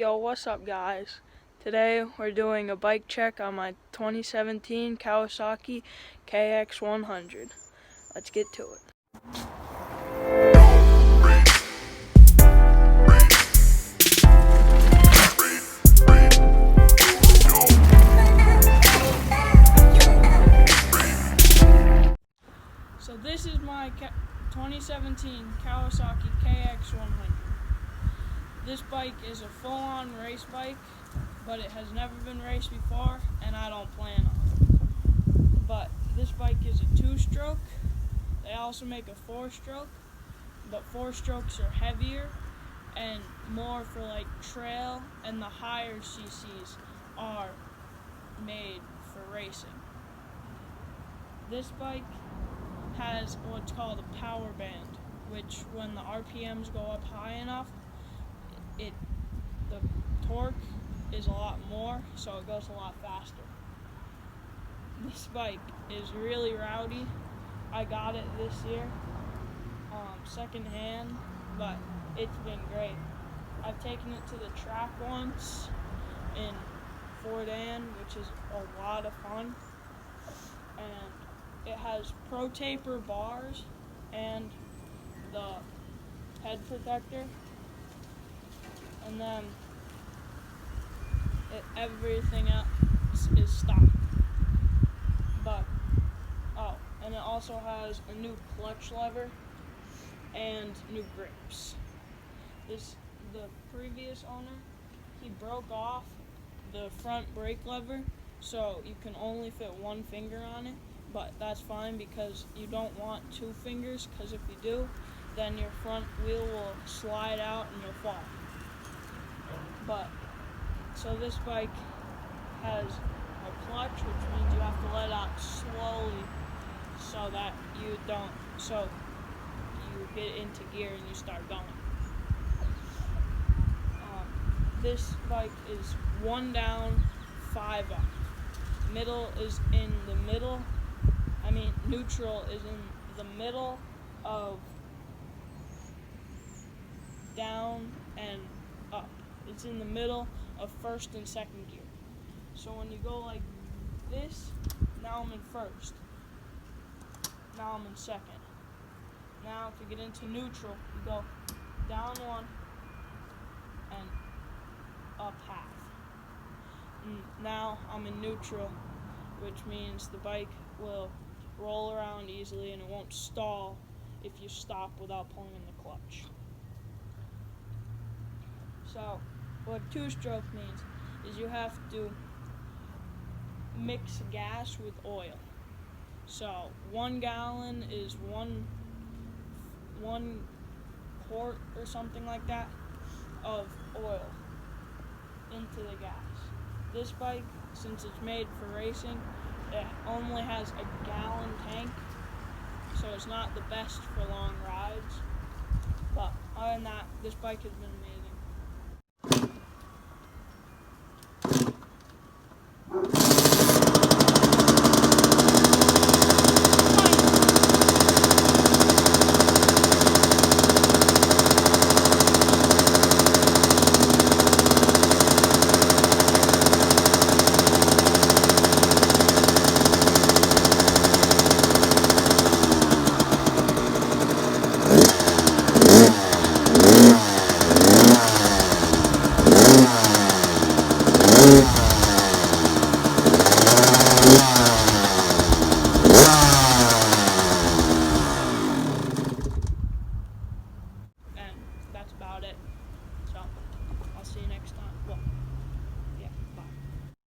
Yo, what's up guys? Today we're doing a bike check on my 2017 Kawasaki KX100. Let's get to it. So this is my 2017 Kawasaki KX100. This bike is a full-on race bike, but it has never been raced before, and I don't plan on it. But this bike is a 2-stroke. They also make a 4-stroke, but 4 strokes are heavier and more for like trail, and the higher CCs are made for racing. This bike has what's called a power band, which when the RPMs go up high enough, the torque is a lot more, so it goes a lot faster. This bike is really rowdy. I got it this year, second hand, but it's been great. I've taken it to the track once in Fort Ann, which is a lot of fun, and it has Pro Taper bars and the head protector, and then everything else is stock. But and it also has a new clutch lever and new grips. The previous owner, he broke off the front brake lever, so you can only fit one finger on it, but that's fine because you don't want 2 fingers, because if you do, then your front wheel will slide out and you'll fall. But so this bike has a clutch, which means you have to let out slowly so that you get into gear and you start going. This bike is 1 down, 5 up. Neutral is in the middle of down and up. It's in the middle of first and second gear. So when you go like this, now I'm in first. Now I'm in second. Now to get into neutral, you go down 1 and up half. And now I'm in neutral, which means the bike will roll around easily and it won't stall if you stop without pulling in the clutch. So what 2-stroke means is you have to mix gas with oil. So 1 gallon is one quart or something like that of oil into the gas. This bike, since it's made for racing, it only has a gallon tank, so it's not the best for long rides. But other than that, this bike has been amazing. And that's about it. So I'll see you next time. Well,